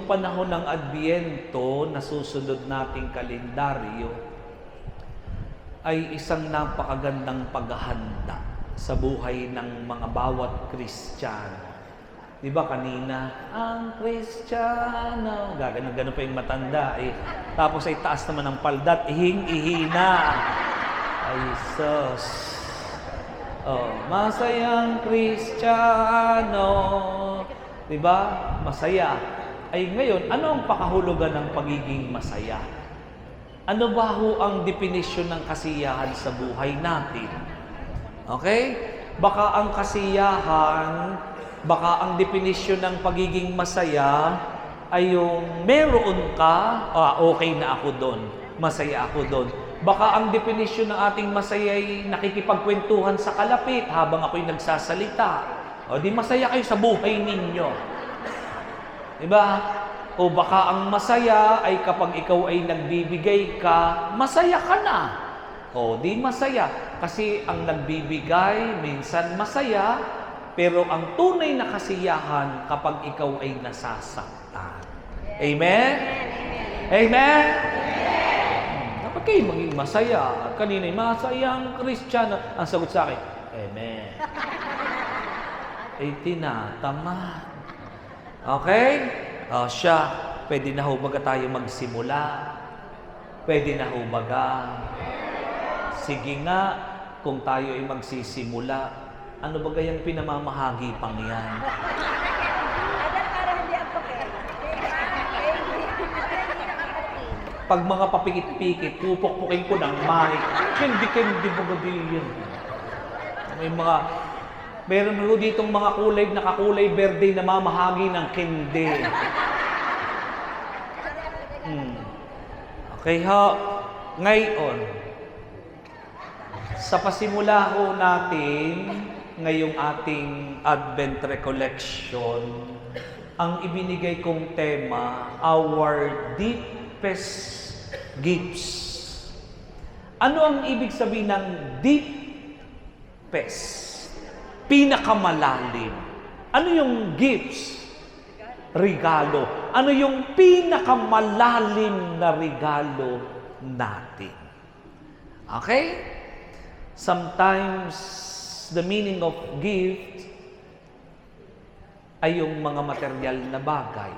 itong panahon ng Adbyento na susunod nating kalendaryo ay isang napakagandang paghahanda sa buhay ng mga bawat Kristiyano. Di ba kanina, ang Kristiyano, gano'n pa yung matanda eh. Tapos ay taas naman ng paldat, ihing-ihina. Ay sus. Masayang Kristiyano. Di ba? Masaya. Ay ngayon, ano ang pakahulugan ng pagiging masaya? Ano ba ho ang definisyon ng kasiyahan sa buhay natin? Okay? Baka ang definisyon ng pagiging masaya ay yung meron ka, okay na ako doon, masaya ako doon. Baka ang definisyon ng ating masaya ay nakikipagkwentuhan sa kalapit habang ako'y nagsasalita. O di masaya kayo sa buhay ninyo. Diba? O baka ang masaya ay kapag ikaw ay nagbibigay ka, masaya ka na. O di masaya. Kasi ang nagbibigay, minsan masaya, pero ang tunay na kasiyahan kapag ikaw ay nasasaktan. Amen? Amen? Dapat kayo maging masaya. Kanina, masayang Kristiyano. Ang sagot sa akin, Amen. Ay tinatama. Okay? Siya, pwede na ho baga tayo magsimula? Pwede na ho baga? Sige nga, kung tayo ay magsisimula, ano ba gayang pinamamahagi pang yan? Pag mga papikit-pikit, pupok-pukin ko ng mic. Kendi-kendi ba yan? Meron na ditong mga kulay, nakakulay birthday na mamahagi ng kendi. Okay ho, ngayon, sa pasimula ho natin, ngayong ating Advent Recollection, ang ibinigay kong tema, Our Deepest Gifts. Ano ang ibig sabihin ng deepest? Pinakamalalim. Ano yung gifts? Regalo. Ano yung pinakamalalim na regalo natin? Okay? Sometimes, the meaning of gift ay yung mga material na bagay.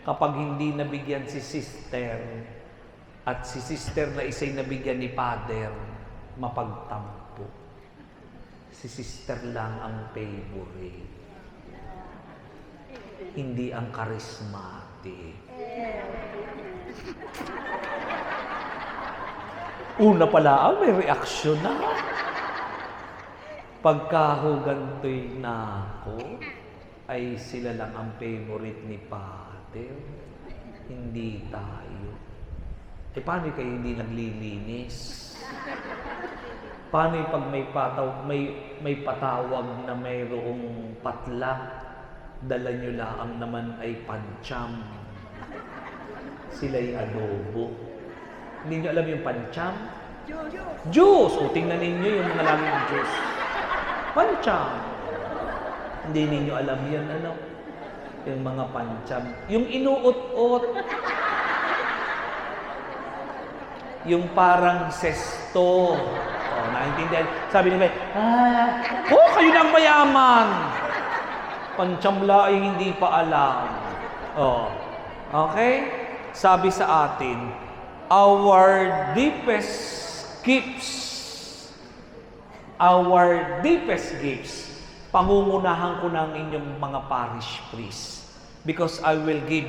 Kapag hindi nabigyan si sister at si sister na isa'y nabigyan ni father, mapagtampo. Si sister lang ang favorite. Hindi ang charismatic. Una pala, may reaksyon na. Pagkahugantoy na ako, ay sila lang ang favorite ni Father. Hindi tayo. Paano kayo hindi naglilinis? Paano pag may patawag na mayroong patla, dala nyo lang naman ay pancham. Sila'y adobo. Hindi nyo alam yung pancham? Juice! O, tingnan ninyo yung mga laging juice. Pancham. Hindi ninyo alam yan, ano? Yung mga pancham. Yung inuot-ot. Yung parang sesto. O, naintindihan. Sabi nila, kayo nang mayaman. Panchamla ay hindi pa alam. O, okay? Sabi sa atin, our deepest gifts, pangungunahan ko ng inyong mga parish priest because I will give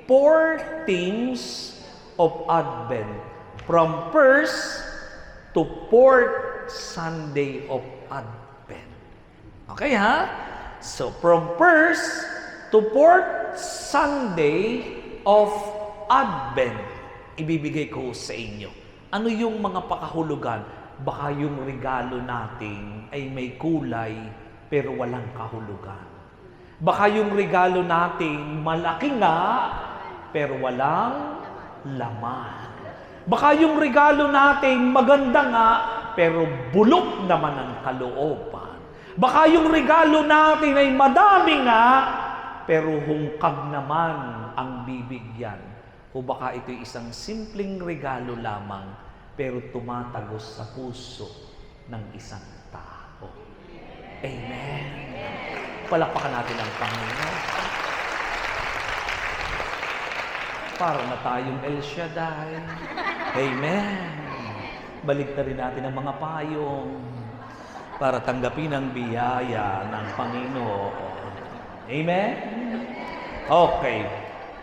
4 themes of Advent from first to 4th Sunday of Advent. Okay ha? So from first to 4th Sunday of Advent, ibibigay ko sa inyo. Ano yung mga pakahulugan? Baka yung regalo natin ay may kulay pero walang kahulugan. Baka yung regalo natin malaki nga pero walang laman. Baka yung regalo natin maganda nga pero bulok naman ang kalooban. Baka yung regalo natin ay madami nga pero hungkag naman ang bibigyan. O baka ito'y isang simpleng regalo lamang, pero tumatagos sa puso ng isang tao. Amen. Palakpakan natin ang Panginoon. Para na tayong El Shaddai. Amen. Balik na rin natin ang mga payong para tanggapin ang biyaya ng Panginoon. Amen? Okay.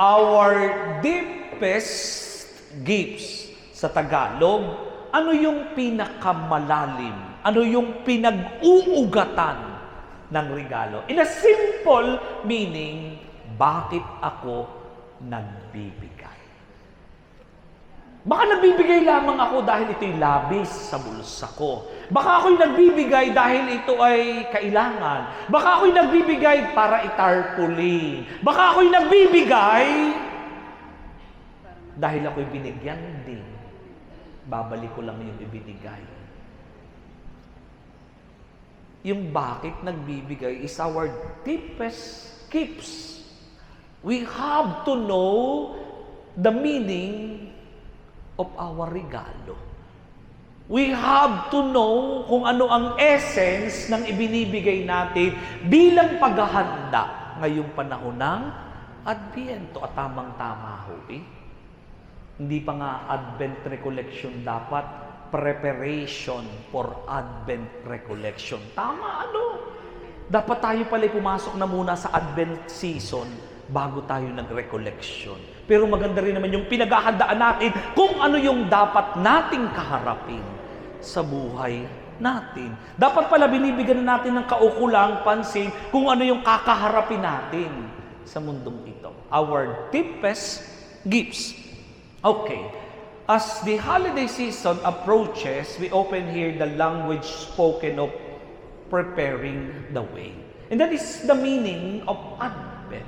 Our deepest gifts sa Tagalog, ano yung pinakamalalim? Ano yung pinag-uugatan ng regalo? In a simple meaning, bakit ako nagbibigay? Baka nagbibigay lamang ako dahil ito'y labis sa bulsa ko. Baka ako'y nagbibigay dahil ito ay kailangan. Baka ako'y nagbibigay para itarpuli. Baka ako'y nagbibigay dahil ako'y binigyan din. Babalik ko lang yung ibinigay. Yung bakit nagbibigay is our deepest gifts. We have to know the meaning of our regalo. We have to know kung ano ang essence ng ibinibigay natin bilang paghahanda ngayong panahon ng Adbyento. At tamang-tama ho eh. Hindi pa nga Advent Recollection dapat, preparation for Advent Recollection. Tama ano? Dapat tayo pala pumasok na muna sa Advent season bago tayo nag-recollection. Pero maganda rin naman yung pinaghahandaan natin kung ano yung dapat nating kaharapin sa buhay natin. Dapat pala binibigyan natin ng kaukulang pansin kung ano yung kakaharapin natin sa mundong ito. Our deepest gifts. Okay. As the holiday season approaches, we often hear the language spoken of preparing the way. And that is the meaning of Advent.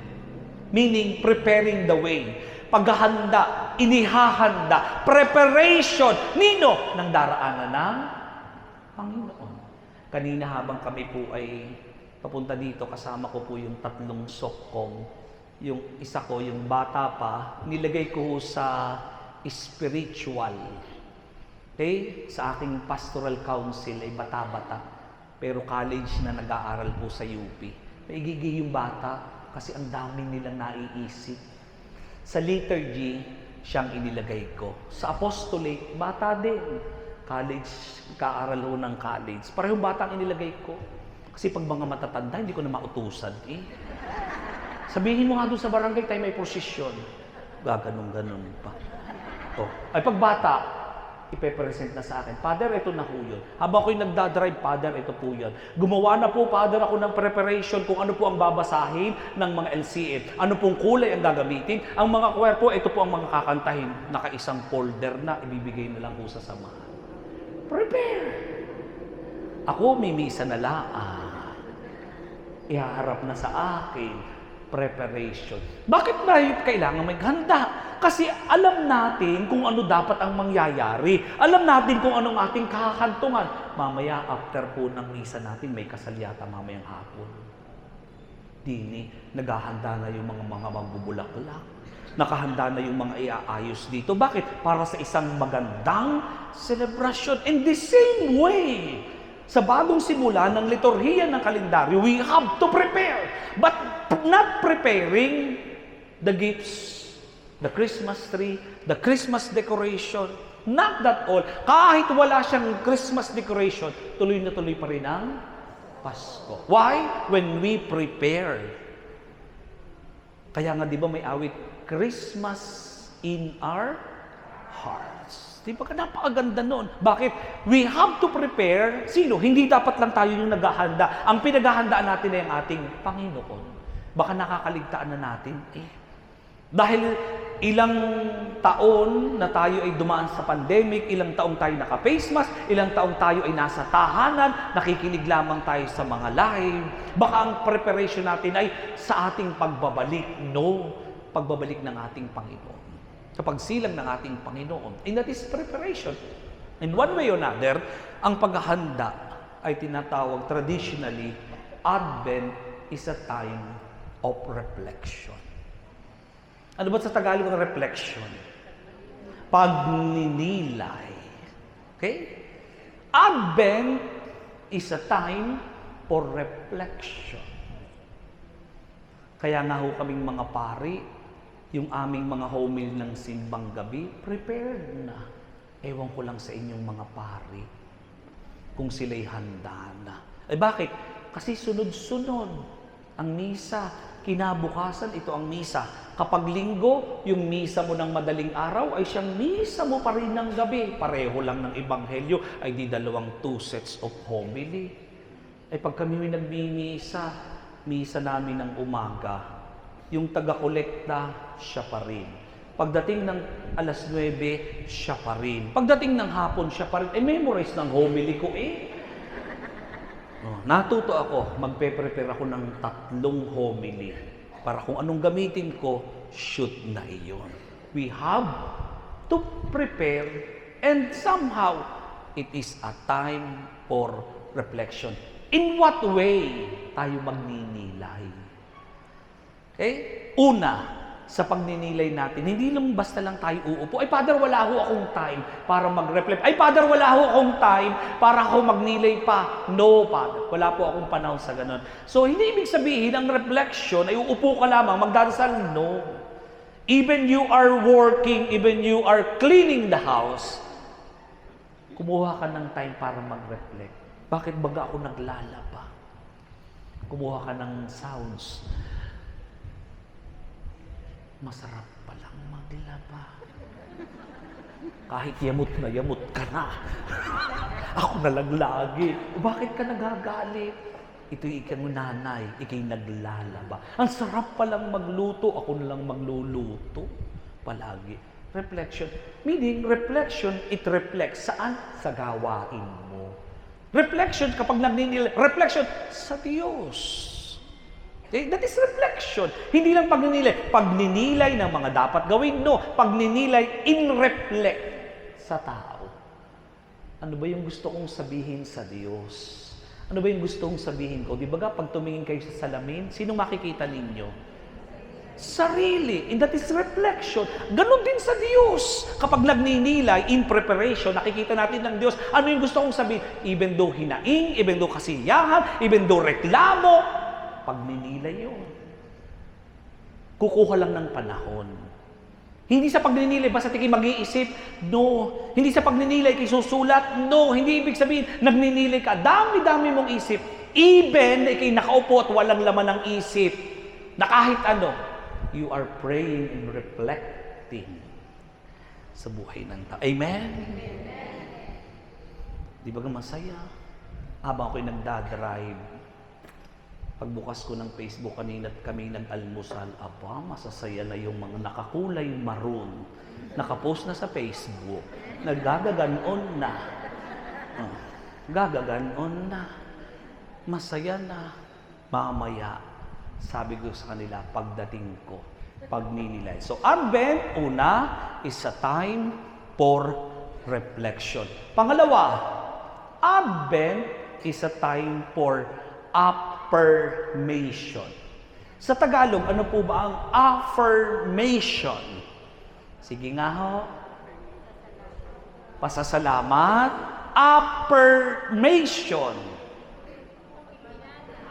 Meaning, preparing the way. Paghahanda, inihahanda, preparation, nino ng daraanan ng Panginoon. Kanina habang kami po ay papunta dito, kasama ko po yung 3 sokkong. Yung isa ko, yung bata pa, nilagay ko sa spiritual. Okay? Sa aking pastoral council ay bata-bata. Pero college na nag-aaral po sa UP. Naigigi yung bata kasi ang dami nilang naiisip. Sa liturgy, siyang inilagay ko. Sa apostolate, bata din. College, kaaral ho ng college. Parehong bata ang inilagay ko. Kasi pag mga matatanda, hindi ko na mautusan eh. Sabihin mo nga doon sa barangay, tayo may prosesyon. Gaganong-ganon pa. Oh. Ay pag bata, ipe-present na sa akin, Father, ito na po yun. Habang ako'y nagdadrive, Father, ito po yun. Gumawa na po, Father, ako ng preparation kung ano po ang babasahin ng mga LCF. Ano pong kulay ang gagamitin. Ang mga choir po, ito po ang mga kakantahin. Naka-isang folder na, ibibigay na lang po sa samahan. Prepare! Ako, may misa na laan. Ihaharap na sa akin. Preparation. Bakit na kailangan maghanda? Kasi alam natin kung ano dapat ang mangyayari. Alam natin kung anong ating kakantungan. Mamaya, after po ng misa natin, may kasalyata mamayang hapon. Dini, naghahanda na yung mga magbubulaklak. Nakahanda na yung mga iaayos dito. Bakit? Para sa isang magandang celebration. In the same way, sa bagong simula ng liturhiya ng kalendaryo, we have to prepare. But not preparing the gifts, the Christmas tree, the Christmas decoration. Not that all. Kahit wala siyang Christmas decoration, tuloy na tuloy pa rin ang Pasko. Why? When we prepare. Kaya nga di ba may awit, Christmas in our hearts. Di ba? Napakaganda nun. Bakit? We have to prepare. Sino? Hindi dapat lang tayo yung naghahanda. Ang pinaghahandaan natin ay ang ating Panginoon. Baka nakakaligtaan na natin eh. Dahil ilang taon na tayo ay dumaan sa pandemic, ilang taong tayo naka-face mask, ilang taong tayo ay nasa tahanan, nakikinig lamang tayo sa mga live. Baka ang preparation natin ay sa ating pagbabalik. No, pagbabalik ng ating Panginoon. Sa pagsilang ng ating Panginoon. And that is preparation. In one way or another, ang paghahanda ay tinatawag traditionally, Advent is a time of reflection. Ano ba sa Tagalog ang reflection? Pagninilay. Okay? Advent is a time for reflection. Kaya nga ho kaming mga pari, yung aming mga homil ng simbang gabi, prepared na. Ewan ko lang sa inyong mga pari, kung sila'y handa na. Eh bakit? Kasi sunod-sunod ang misa. Kinabukasan, ito ang misa. Kapag linggo, yung misa mo ng madaling araw ay siyang misa mo pa rin ng gabi. Pareho lang ng ebanghelyo, ay di 2 sets of homily. Eh pag kami nagmimisa, misa namin ng umaga, yung taga-kolekta, siya pa rin. Pagdating ng 9:00, siya pa rin. Pagdating ng hapon, siya pa rin. Eh, memorize ng homily ko eh. Natuto ako, magpe-prepare ako ng 3 homily. Para kung anong gamitin ko, shoot na iyon. We have to prepare and somehow, it is a time for reflection. In what way tayo magninilay? Okay? Una, sa pagninilay natin, hindi lang basta lang tayo uupo. Ay, Father, wala ho akong time para mag-reflect. Ay, Father, wala ho akong time para ako magnilay pa. No, Father. Wala po akong panahon sa ganun. So, hindi ibig sabihin, ang reflection ay uupo ka lamang, magdarasal. No. Even you are working, even you are cleaning the house, kumuha ka ng time para mag-reflect. Bakit baga ako naglalaba? Kumuha ka ng sounds. Masarap palang maglaba. Kahit yamot na yamot ka na. Ako na lang lagi. Bakit ka nagagalit? Ito'y ikang nanay, ikay naglalaba. Ang sarap palang magluto, ako na lang magluluto. Palagi. Reflection. Meaning, reflection, it reflects saan? Sa gawain mo. Reflection kapag nagninilay. Reflection sa Diyos. Okay? That is reflection. Hindi lang pagninilay. Pagninilay ng mga dapat gawin. No. Pagninilay in reflect sa tao. Ano ba yung gusto kong sabihin sa Diyos? Ano ba yung gusto kong sabihin ko? Di ba pag tumingin kayo sa salamin, sino makikita ninyo? Sarili. And that is reflection. Ganon din sa Diyos. Kapag nagninilay, in preparation, nakikita natin ng Diyos, ano yung gusto kong sabihin? Even though hinaing, even though kasiyahan, even though reklamo, pagninilay yun. Kukuha lang ng panahon. Hindi sa pagninilay, basta tingin mag-iisip, no. Hindi sa pagninilay, kay susulat, no. Hindi ibig sabihin, nagninilay ka, dami-dami mong isip. Even, ikay nakaupo at walang laman ng isip, na kahit ano, you are praying and reflecting sa buhay ng tao. Amen? Di ba masaya? Habang ako'y nagdadrive, pagbukas ko ng Facebook kanina at kami nag-almusal, aba, masasaya na yung mga nakakulay maroon. Nakapost na sa Facebook. Nagagaganon na. Gagaganon na. Masaya na. Mamaya, sabi ko sa kanila, pagdating ko, pagninilay. So, Advent, una, is a time for reflection. Pangalawa, Advent is a time for affirmation. Sa Tagalog, ano po ba ang affirmation? Sige nga ho. Pasasalamat. Affirmation.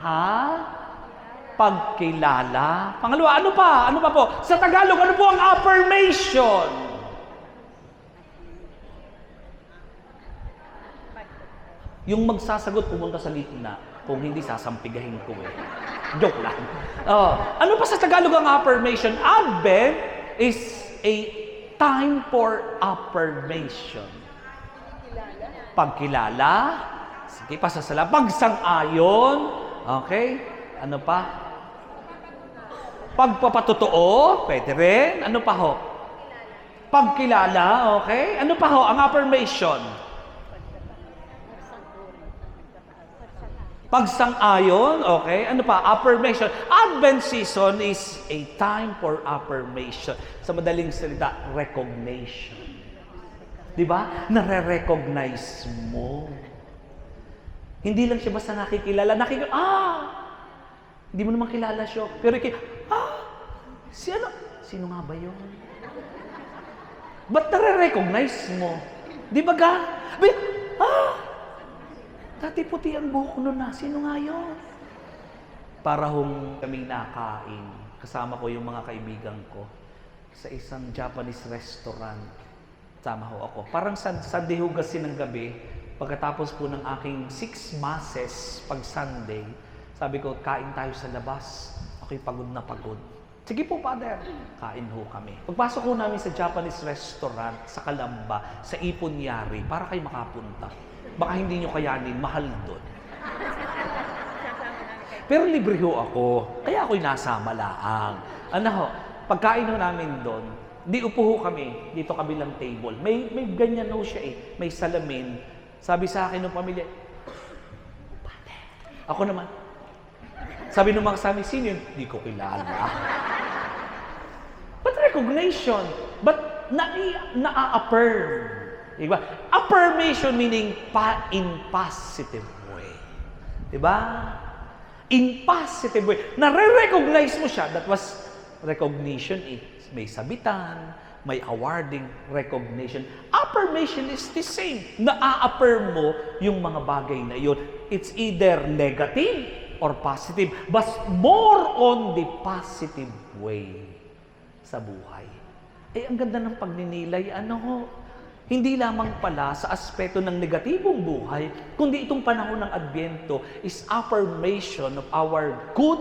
Ha? Pagkilala. Pangalawa, ano pa? Ano pa po? Sa Tagalog, ano po ang affirmation? Yung magsasagot, pumunta sa gitna. Kung hindi, sasampigahin ko eh. Joke lang. Ano pa sa Tagalog ang affirmation? Advent is a time for affirmation. Pagkilala. Sige, pasasala. Pagsang-ayon. Okay? Ano pa? Pagpapatotoo, pwede rin. Ano pa ho? Pagkilala, okay? Ano pa ho? Ang affirmation. Pagsang-ayon, okay? Ano pa? Affirmation. Advent season is a time for affirmation. Sa madaling salita, recognition. Di ba? Nare-recognize mo. Hindi lang siya basta nakikilala. Hindi mo naman kilala siya. Pero si ano? Sino nga ba yun? Ba't nare-recognize mo? Di ba ga? Dati puti ang buhok ko noon na. Sino nga yun? Para kami nakain. Kasama ko yung mga kaibigan ko sa isang Japanese restaurant. Sama ho ako. Parang Sunday hugasin ng gabi. Pagkatapos po ng aking 6 masses pag Sunday, sabi ko, kain tayo sa labas. Ako'y pagod na pagod. Sige po, Father. Kain ho kami. Pagpasok ko namin sa Japanese restaurant, sa Calamba, sa Ipon-Yari, para kayo makapunta. Baka hindi nyo kayanin, mahal doon. Pero libre ho ako. Kaya ako'y nasama laang. Ano ho, pagkain ho namin doon, di upo ho kami, dito kabilang table. May ganyan ho siya eh. May salamin. Sabi sa akin ng pamilya, Father. Ako naman. Sabi ng mga kasama, sino yun? Di ko kilala. But recognition. But na-affirm. Diba? Affirmation meaning in positive way. Diba? In positive way. Nare-recognize mo siya. That was recognition eh. May sabitan, may awarding, recognition. Affirmation is the same. Na-affirm mo yung mga bagay na yun. It's either negative or positive, but more on the positive way sa buhay. Eh, ang ganda ng pagninilay, hindi lamang pala sa aspeto ng negatibong buhay, kundi itong panahon ng Adbyento is affirmation of our good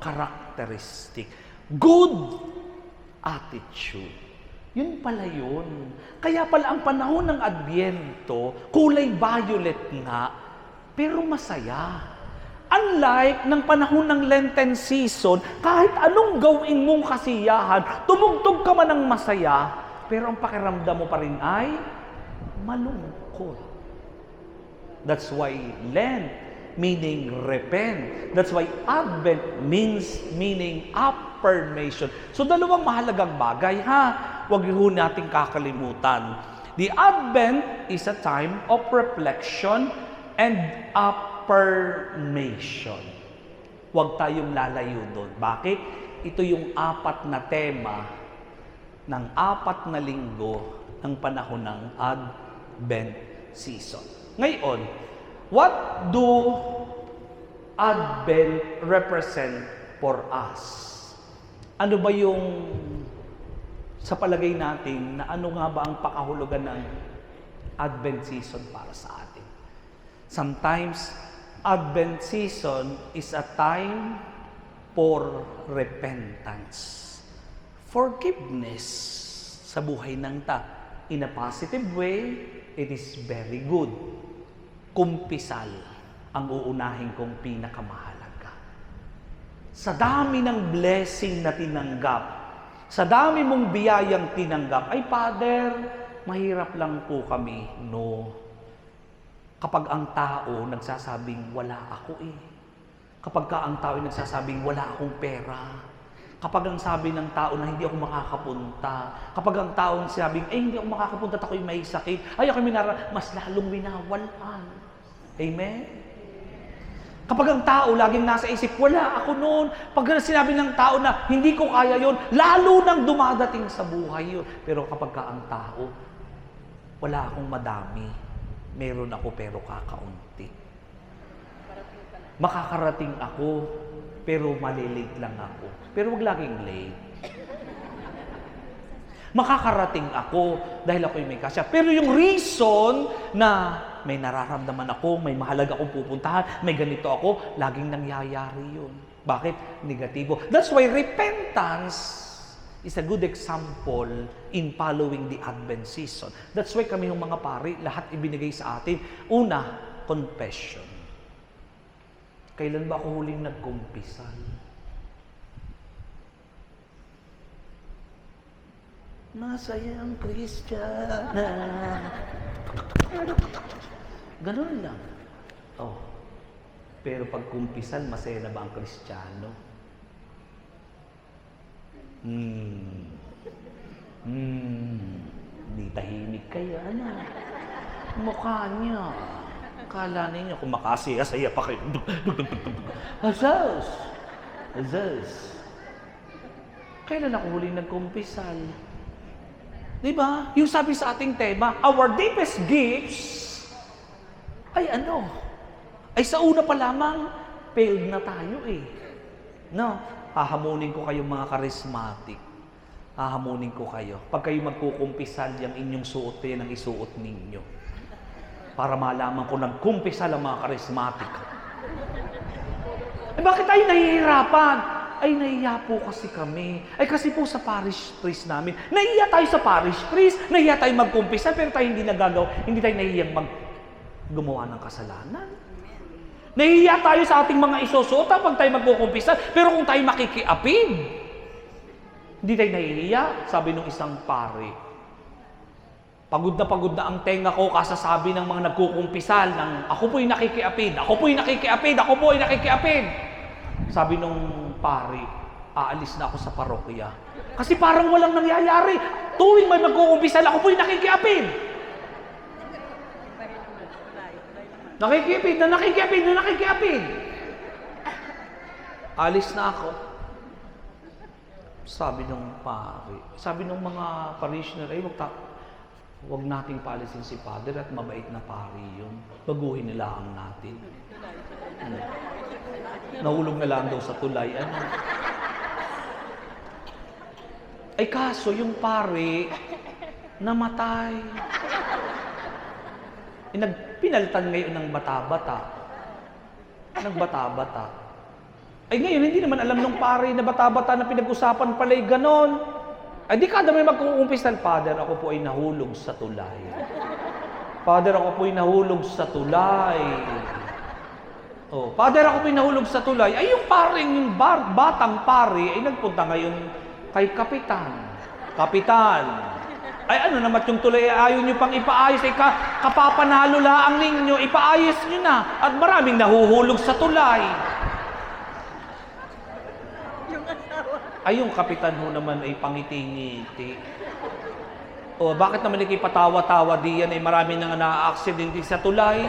characteristic, good attitude. Yun pala yun. Kaya pala ang panahon ng Adbyento, kulay violet nga, pero masaya. Unlike ng panahon ng Lenten season, kahit anong gawin mong kasiyahan, tumugtog ka man ng masaya, pero ang pakiramdam mo pa rin ay malungkot. That's why Lent meaning repent. That's why Advent meaning affirmation. So dalawang mahalagang bagay Huwag yun nating kakalimutan. The Advent is a time of reflection and affirmation. Huwag tayong lalayo doon. Bakit? Ito yung 4 na tema ng 4 na linggo ng panahon ng Advent season. Ngayon, what do Advent represent for us? Ano ba yung sa palagay natin na ano nga ba ang pakahulugan ng Advent season para sa atin? Sometimes, Advent season is a time for repentance, forgiveness sa buhay ng In a positive way, it is very good. Kumpisal ang uunahin kong pinakamahalaga. Sa dami ng blessing na tinanggap, sa dami mong biyayang tinanggap, ay Father, mahirap lang po kami, no. Kapag ang tao nagsasabing, wala ako eh. Kapag ang tao nagsasabing, wala akong pera. Kapag ang sabi ng tao na hindi ako makakapunta. Kapag ang tao sinabing, hindi ako makakapunta at ako'y may sakit. Ay, ako'y mas lalong winawalan. Amen? Kapag ang tao laging nasa isip, wala ako noon. Pag sinabi ng tao na hindi ko kaya yon, lalo nang dumadating sa buhay yun. Pero kapag ang tao, wala akong madami. Meron ako pero kakaunti. Makakarating ako, pero malilate lang ako. Pero wag laging late. Makakarating ako dahil ako'y may kasya. Pero yung reason na may nararamdaman ako, may mahalaga akong pupuntahan, may ganito ako, laging nangyayari yun. Bakit? Negatibo. That's why repentance is a good example in following the Advent season. That's why kami ng mga pari, lahat ibinigay sa atin. Una, confession. Kailan ba ako huling nagkumpisal? Masaya ang Kristiyana. Ganun lang. Oh. Pero pag kumpisal, masaya na ba ang Kristiyano? Hindi tahimik kayo, Mukha niya. Akala ninyo kung makasaya-saya pa kayo. Asas! Zeus. Kailan ako huling nagkumpisal? Diba? Yung sabi sa ating tema, our deepest gifts ay ano? Ay sa una pa lamang, failed na tayo eh. No? Hahamunin ko kayong mga charismatic. Hahamunin ko kayo. Pag kayo magkukumpisal, yung inyong suot, yan ang isuot ninyo. Para malaman ko nagkumpisal ang mga charismatic. Eh bakit tayo nahihirapan? Ay nahiya po kasi kami. Ay kasi po sa parish priest namin. Nahiya tayo sa parish priest. Nahiya tayo magkumpisal, pero tayo hindi nagagawa. Hindi tayo nahihiyang gumawa ng kasalanan. Nahihiya tayo sa ating mga isusuot pag tayo magkukumpisal, pero kung tayo makikiapid, hindi tayo nahihiya, sabi ng isang pare. Pagod na ang tenga ko kasasabi ng mga nagkukumpisal ng ako po'y nakikiapid, ako po'y nakikiapid, ako po'y nakikiapid. Sabi nung pare, aalis na ako sa parokya. Kasi parang walang nangyayari. Tuwing may magkukumpisal, ako po'y nakikiapid. Nakikiapid. Alis na ako. Sabi nung pare, sabi nung mga parishioner, ay wag nating paalisin si Father at mabait na pare yun. Baguhin nila ang natin. Nahulog na lang daw sa tulay. Ano? Ay kaso yung pare, namatay. Pinalitan ngayon ng bata-bata. Nagbata-bata. Ay ngayon, hindi naman alam nung pare na bata-bata na pinag-usapan pala yung ganon. Ay di kada may magkukumpisal, Father, ako po ay nahulog sa tulay. Father, ako po ay nahulog sa tulay. Oh, Father, ako po ay nahulog sa tulay. Ay yung paring, yung batang pare, ay nagpunta ngayon kay Kapitan. Kapitan, ay ano naman yung tulay, ayaw nyo pang ipaayos, ay kapapanalo laang ninyo, ipaayos nyo na. At maraming nahuhulog sa tulay. Ay yung kapitan ho naman ay pangiti-ngiti. O bakit naman ikipatawa-tawa diyan ay marami nang na-aksidente sa tulay?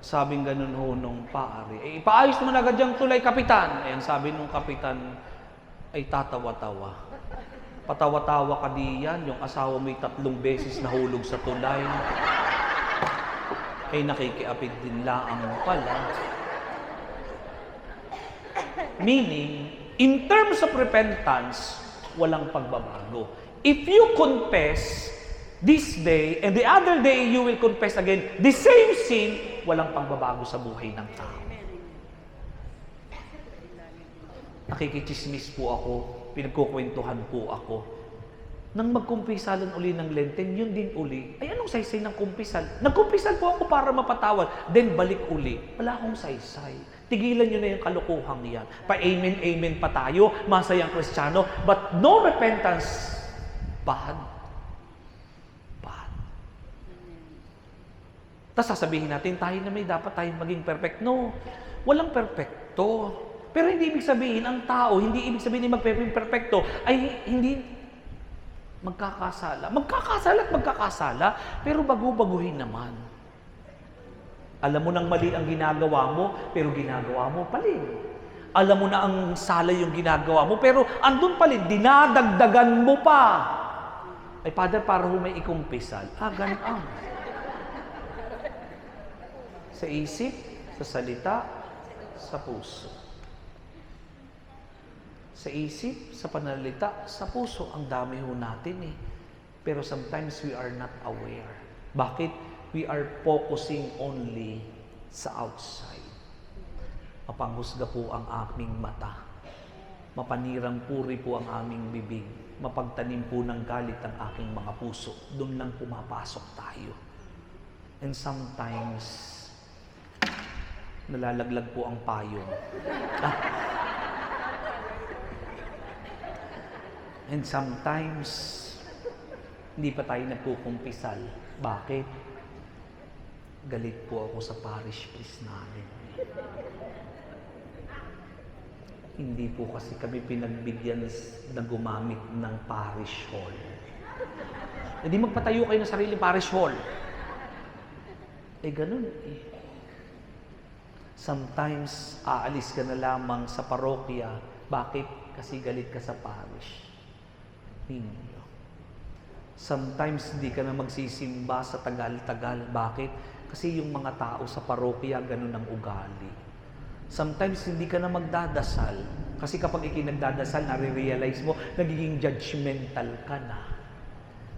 Sabing ganun ho nung pare. Eh, ipaayos mo na agad yung tulay, kapitan. Ayan, sabi nung kapitan ay tatawa-tawa. Patawa-tawa ka diyan, yung asawa mo'y 3 beses nahulog sa tulay. Ay nakikiapid din laang pala. Meaning, in terms of repentance, walang pagbabago. If you confess this day, and the other day you will confess again, the same sin, walang pagbabago sa buhay ng tao. Nakikichismis po ako, pinagkukwentuhan po ako. Nang magkumpisalan uli ng Lenten, yun din uli. Ay, anong saysay ng kumpisal? Nagkumpisal po ako para mapatawad. Then, balik uli. Wala akong saysay. Tigilan nyo na yung kalukuhang yan. Pa-amen pa tayo, masayang Kristiyano. But no repentance. Bad. Bad. Tapos sasabihin natin, tayo na may dapat tayong maging perfect. No. Walang perfecto. Pero hindi ibig sabihin, ang tao, hindi ibig sabihin na magpe-perfecto, ay hindi magkakasala. Magkakasala, pero bago-baguhin naman. Alam mo nang mali ang ginagawa mo, pero ginagawa mo pa rin. Alam mo na ang sala yung ginagawa mo, pero andun pa rin, dinadagdagan mo pa. Ay, Father, para may ikumpisal. Ganaan. Sa isip, sa salita, sa puso. Sa isip, sa pananalita, sa puso, ang dami ho natin eh. Pero sometimes we are not aware. Bakit? We are focusing only sa outside. Mapanghusga po ang aming mata. Mapanirang puri po ang aming bibig. Mapagtanim po ng galit ang aking mga puso. Doon lang pumapasok tayo. And sometimes, nalalaglag po ang payong. And sometimes, hindi pa tayo nagkukumpisal. Bakit? Galit po ako sa parish priest namin. Hindi po kasi kami pinagbigyan na gumamit ng parish hall. Hindi magpatayo kayo ng sariling parish hall. Ganun eh. Sometimes, aalis ka na lamang sa parokya. Bakit? Kasi galit ka sa parish ninyo. Sometimes, hindi ka na magsisimba sa tagal-tagal. Bakit? Kasi yung mga tao sa parokya, ganun ang ugali. Sometimes, hindi ka na magdadasal. Kasi kapag ikinagdadasal, nare-realize mo, nagiging judgmental ka na.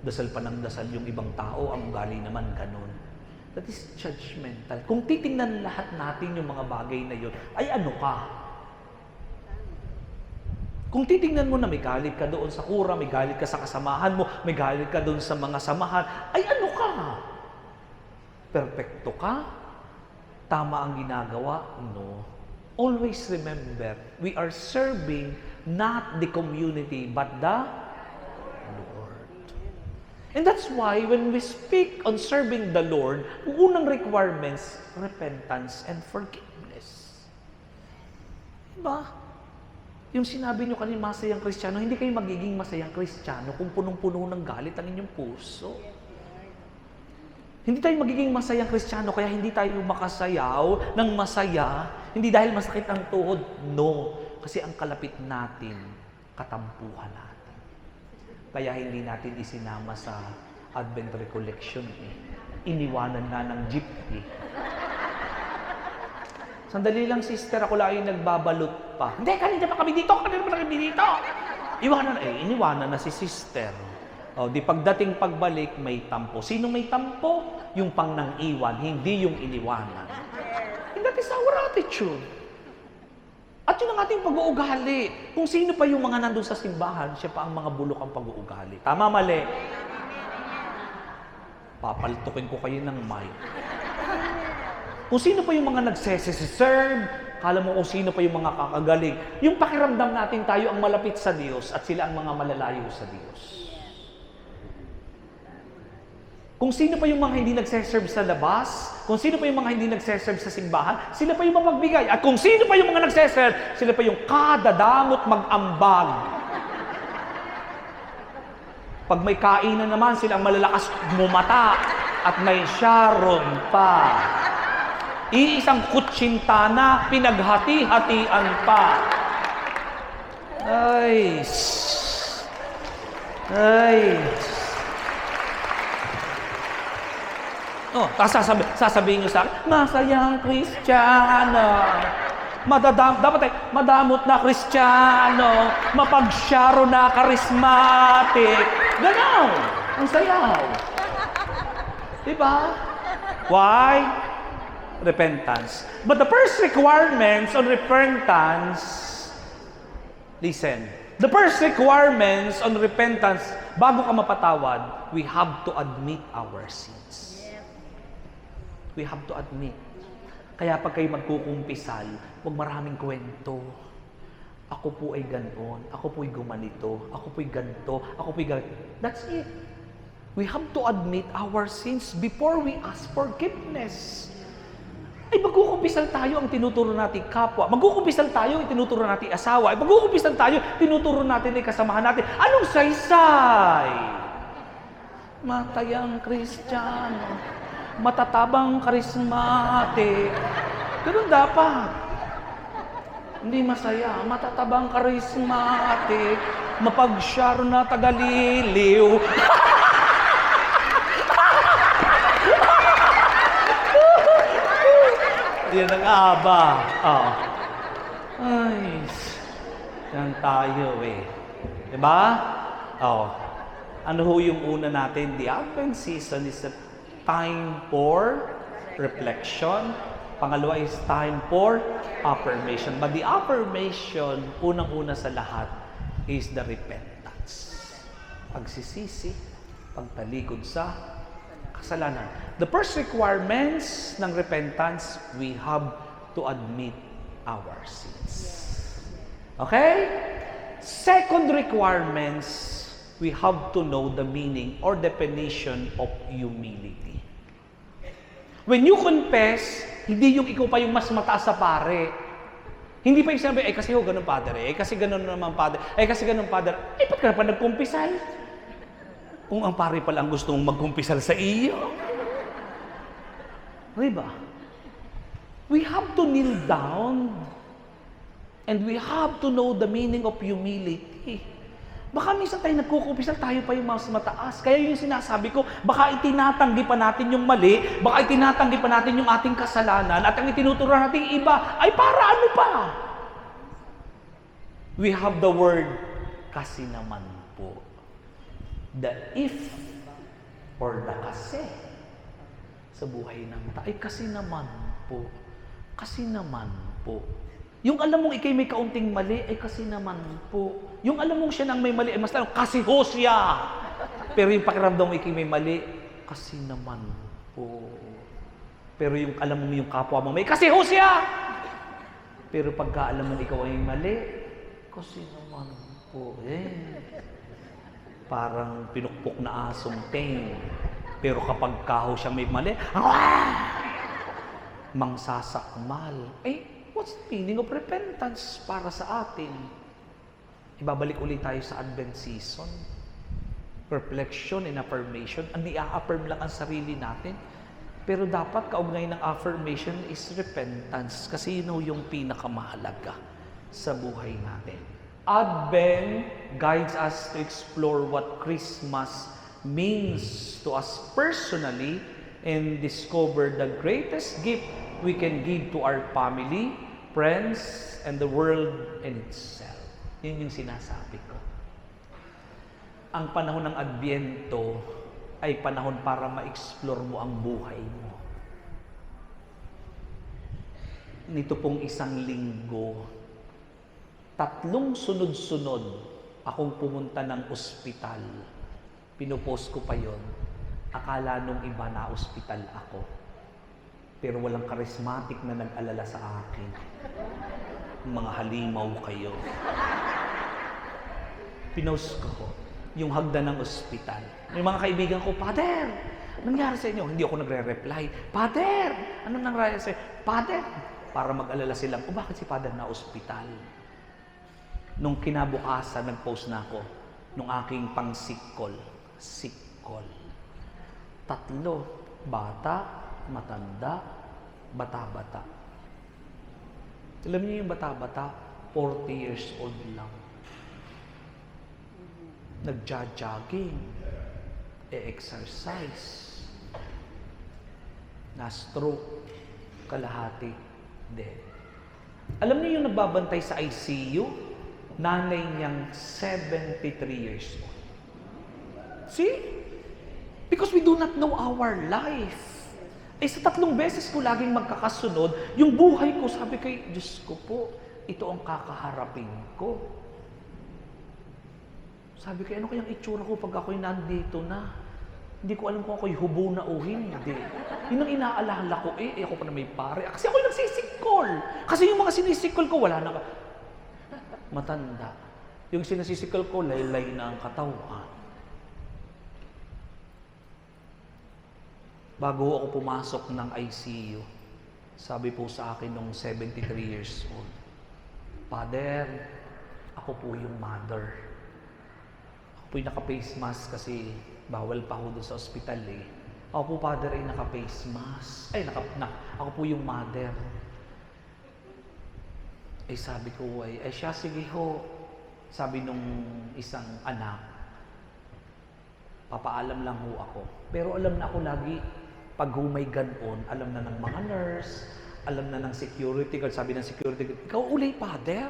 Dasal pa ng dasal yung ibang tao, ang ugali naman ganun. That is judgmental. Kung titingnan lahat natin yung mga bagay na yun, ay ano ka? Kung titingnan mo na may galit ka doon sa kura, may galit ka sa kasamahan mo, may galit ka doon sa mga samahan, ay ano ka? Perpekto ka? Tama ang ginagawa? No. Always remember, we are serving not the community, but the Lord. And that's why when we speak on serving the Lord, ang unang requirements, repentance and forgiveness. Diba? Yung sinabi nyo kanina, masayang Kristiyano, hindi kayo magiging masayang Kristiyano kung punong-puno ng galit ang inyong puso. Hindi tayo magiging masayang Kristiyano, kaya hindi tayo makasayaw ng masaya, hindi dahil masakit ang tuhod. No. Kasi ang kalapit natin, katampuhan natin. Kaya hindi natin isinama sa Advent Recollection. Iniwanan na ng jeep. Sandali lang, sister, ako lang yung nagbabalot pa. Hindi, kanina pa kami dito, iniwanan na si sister. O, di pagdating pagbalik, may tampo. Sino may tampo? Yung pang nang iwan, hindi yung iniwanan. And that is our attitude. At yun ang ating pag-uugali. Kung sino pa yung mga nandun sa simbahan, siya pa ang mga bulok ang pag-uugali. Tama, mali? Papaltukin ko kayo ng mic. Kung sino pa yung mga nagseserve, kala mo kung sino pa yung mga kakagaling. Yung pakiramdam natin tayo ang malapit sa Diyos at sila ang mga malalayo sa Diyos. Kung sino pa yung mga hindi nagseserve sa labas, kung sino pa yung mga hindi nagseserve sa simbahan, sila pa yung mapagbigay. At kung sino pa yung mga nagseserve, sila pa yung kadadamot mag-ambag. Pag may kainan naman, sila ang malalakas bumata at may Sharon pa. Iisang kutsintana, pinaghati-hatian pa. Ay. Oh, sasabihin nyo sa akin, masayang Kristiyano. Dapat madamot na Kristiyano. Mapagsyaro na charismatic. Ganon. Ang sayaw. Diba? Why? Repentance. But the first requirements on repentance, listen. The first requirements on repentance, bago ka mapatawad, we have to admit our sins. We have to admit. Kaya pag kayo magkukumpisal, huwag maraming kwento. Ako po ay ganoon. Ako po ay gumanito. Ako po ay ganito. Ako po ay ganito. That's it. We have to admit our sins before we ask forgiveness. Ay, magkukumpisal tayo ang tinuturo natin kapwa. Magkukumpisal tayo ang tinuturo natin asawa. Ay, magkukumpisal tayo, tinuturo natin ay kasamahan natin. Anong saysay? Matayang Kristiyano. Matatabang charismatic. Ganun dapat. Hindi masaya. Matatabang charismatic. Mapagsyaro na tagaliliw. Yan ang aba. Oh. Ay. Yan tayo eh. Diba? Oh. Ano ho yung una natin? The Advent season is a time for reflection. Pangalawa is time for affirmation. But the affirmation, unang-una sa lahat, is the repentance. Pagsisisi, pagtalikod sa kasalanan. The first requirements ng repentance, we have to admit our sins. Okay? Second requirements, we have to know the meaning or definition of humility. When you confess, hindi yung ikaw pa yung mas mataas sa pare. Hindi pa yung sabi, kasi ho, ganun padre. Kasi ganun naman padre. Kasi ganun padre. Ba't ka na pa nagkumpisal? Kung ang pare pala ang gusto mong magkumpisal sa iyo. Diba? We have to kneel down. And we have to know the meaning of humility. Baka minsan tayo nagkukupisal, tayo pa yung mas mataas. Kaya yung sinasabi ko, baka itinatanggi pa natin yung mali, baka itinatanggi pa natin yung ating kasalanan, at ang itinuturo natin iba, ay para ano pa? We have the word, kasi naman po. The if or the kasi sa buhay ng tao. Ay kasi naman po. Kasi naman po. Yung alam mong ikay may kaunting mali, ay kasi naman po. Yung alam mong siya nang may mali, ay mas lalo, kasi ho siya. Pero yung pakiramdam mo ikay may mali, kasi naman po. Pero yung alam mo yung kapwa mo may, kasi ho siya. Pero pagka alam mo ikaw ay mali, kasi naman po. Parang pinukpok na asong ting. Pero kapag kaho siya may mali, mangsasakmal. What's the meaning of repentance para sa atin? Ibabalik ulit tayo sa Advent season. Reflection and affirmation. I-affirm lang ang sarili natin. Pero dapat kaugnay ng affirmation is repentance. Kasi yun yung pinakamahalaga sa buhay natin. Advent guides us to explore what Christmas means to us personally and discover the greatest gift we can give to our family, friends, and the world in itself. Yun yung sinasabi ko. Ang panahon ng Adbyento ay panahon para ma-explore mo ang buhay mo. Nito pong isang linggo, 3 sunod-sunod akong pumunta ng ospital. Pinupost ko pa yon. Akala nung iba na ospital ako. Pero walang charismatic na nag-alala sa akin. Mga halimaw kayo. Pinost ko yung hagdan ng ospital. Yung mga kaibigan ko, Father, nangyari sa inyo? Hindi ako nagre-reply. Father, anong nangyari sa inyo? Father, para mag-alala silang, bakit si Father na ospital? Nung kinabukasan, nag-post na ako nung aking pang-sick call. Sick call. 3, bata, matanda, bata-bata. Alam niyo yung bata-bata, 40 years old lang. Nagja-jogging, exercise, na-stroke, kalahati, dead. Alam niyo yung nagbabantay sa ICU, nanay niyang 73 years old. See? Because we do not know our life. Sa 3 beses ko laging magkakasunod, yung buhay ko, sabi kay Diyos ko po, ito ang kakaharapin ko. Sabi ko, ano kayang itsura ko pag ako'y nandito na? Hindi ko alam kung ako'y hubo na o hindi. Yun ang inaalala ko, ako pa na may pare. Kasi ako'y nagsisikol. Kasi yung mga sinisikol ko, wala na. Matanda. Yung sinasisikol ko, laylay na ang katawan. Bago ako pumasok ng ICU, sabi po sa akin nung 73 years old, Father, ako po yung mother. Ako po yung naka-face mask kasi bawal pa ako doon sa ospital eh. Ako po, Father, ay naka-face mask. Ako po yung mother. Sabi ko, siya, sige ho. Sabi nung isang anak, papaalam lang ho ako. Pero alam na ako lagi, pag humay ganon, alam na ng mga nurse, alam na ng security guard. Sabi ng security guard, ikaw uli, Father.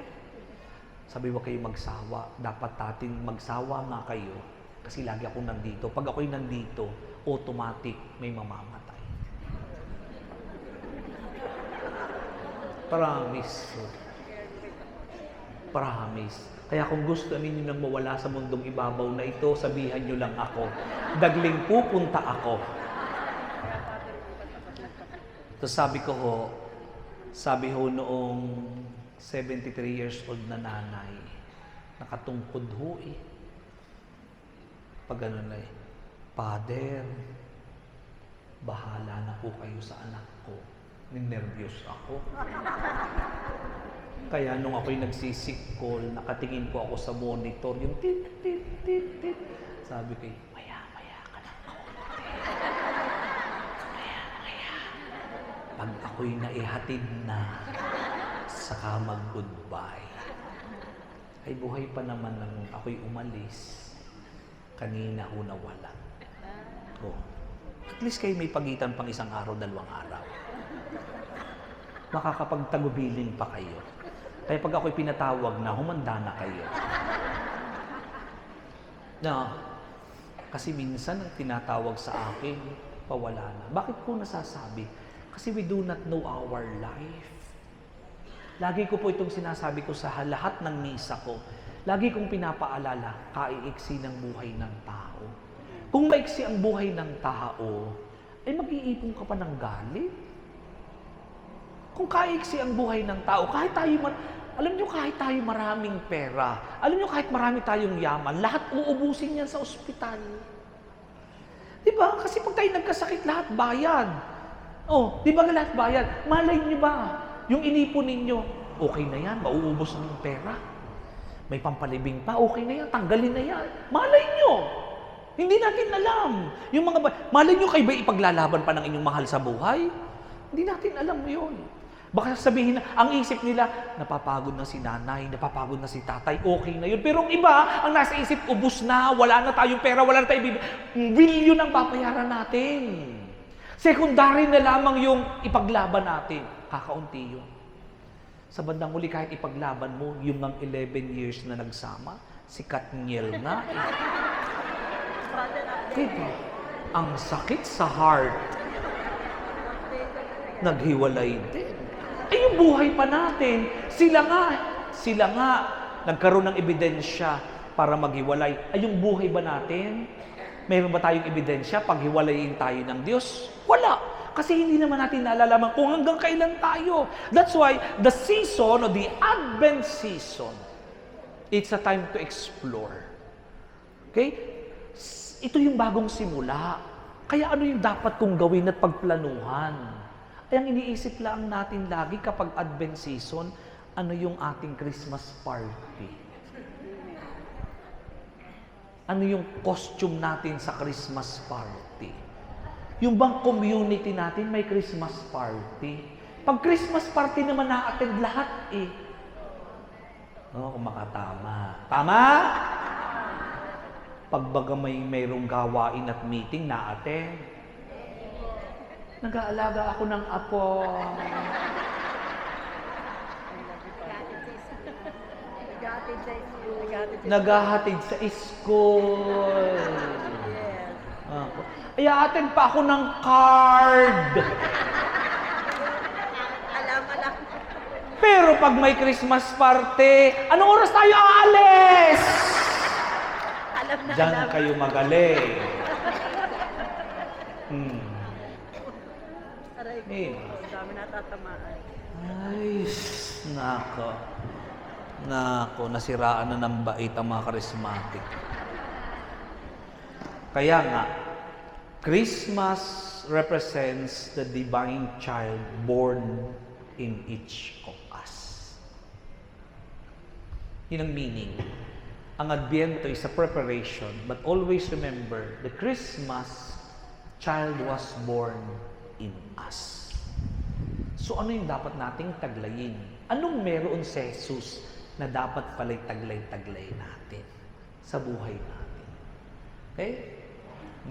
Sabi, huwag kayo magsawa. Dapat natin magsawa nga kayo. Kasi lagi ako nandito. Pag ako'y nandito, automatic may mamamatay. Promise. Promise. Kaya kung gusto ninyo nang mawala sa mundong ibabaw na ito, sabihan nyo lang ako. Dagling pupunta ako. So sabi ho noong 73 years old na nanay, nakatungkod ho eh. Pag gano'n na Father, bahala na po kayo sa anak ko. Ninervyos ako. Kaya nung ako'y nagsisikol, nakatingin po ako sa monitor, yung tit, tit, tit, tit. Sabi ko, maya-maya ka ng kaunti. Maya-maya. Pag ako ako'y naihatid na, saka mag-goodbye. Ay buhay pa naman nang ako'y umalis. Kanina ho nawala. Oh. At least kayo may pagitan pang 1 araw, 2 araw. Makakapagtagubilin pa kayo. Kaya pag ako'y pinatawag na, humanda na kayo. Na, kasi minsan ang tinatawag sa akin, pawala na. Bakit ko nasasabi? Kasi we do not know our life. Lagi ko po itong sinasabi ko sa lahat ng misa ko. Lagi kong pinapaalala, kaiiksi ng buhay ng tao. Kung maiksi ang buhay ng tao, ay mag-iipon ka pa ng galit. Kung kaiksi ang buhay ng tao, kahit tayo alam nyo, kahit tayo maraming pera, alam nyo, kahit marami tayong yaman, lahat uubusin yan sa ospital. Diba? Kasi pag tayo nagkasakit, lahat bayad. Oh, di ba lahat bayad? Malay nyo ba? Yung inipon ninyo, okay na yan, mauubos na yung pera. May pampalibing pa, okay na yan, tanggalin na yan. Malay nyo! Hindi natin alam. Yung malay nyo kayo ba ipaglalaban pa ng inyong mahal sa buhay? Hindi natin alam yun. Baka sabihin na, ang isip nila, napapagod na si nanay, napapagod na si tatay, okay na yun. Pero ang iba, ang nasa isip, ubus na, wala na tayong pera, wala na tayong bilyon ang papayaran natin. Secondary na lamang yung ipaglaban natin. Kakaunti yun. Sa bandang huli, kahit ipaglaban mo, yung ng 11 years na nagsama, si Katniel na. Diba? Ang sakit sa heart. Naghiwalay din. Eh, yung buhay pa natin, sila nga, nagkaroon ng ebidensya para maghiwalay. Ay, yung buhay ba natin? Mayroon ba tayong ebidensya pag hiwalayin tayo ng Diyos? Wala. Kasi hindi naman natin nalalaman kung hanggang kailan tayo. That's why the season or the Advent season, it's a time to explore. Okay? Ito yung bagong simula. Kaya ano yung dapat kong gawin at pagplanuhan? Ay, ang iniisip lang natin lagi kapag Advent season, ano yung ating Christmas party? Ano yung costume natin sa Christmas party? Yung bang community natin may Christmas party? Pag Christmas party naman na-attend lahat eh. No, kung makatama. Tama? Pagbaga mayroong gawain at meeting, na-attend. Nag-aalaga ako ng apo. Naghahatid sa school. Ay, attend pa ako ng card. Alam. Pero pag may Christmas party, anong oras tayo aalis? Alam na. Diyan kayo magaling. Aray ko, ang dami natatamaan. Ay, nako, nasiraan na ng bait ang mga charismatic. Kaya nga, Christmas represents the divine child born in each of us. Yun ang meaning. Ang Adviento is a preparation, but always remember, the Christmas child was born in us. So ano yung dapat nating taglayin? Anong meron si Jesus na dapat pala'y taglay-taglay natin sa buhay natin? Okay?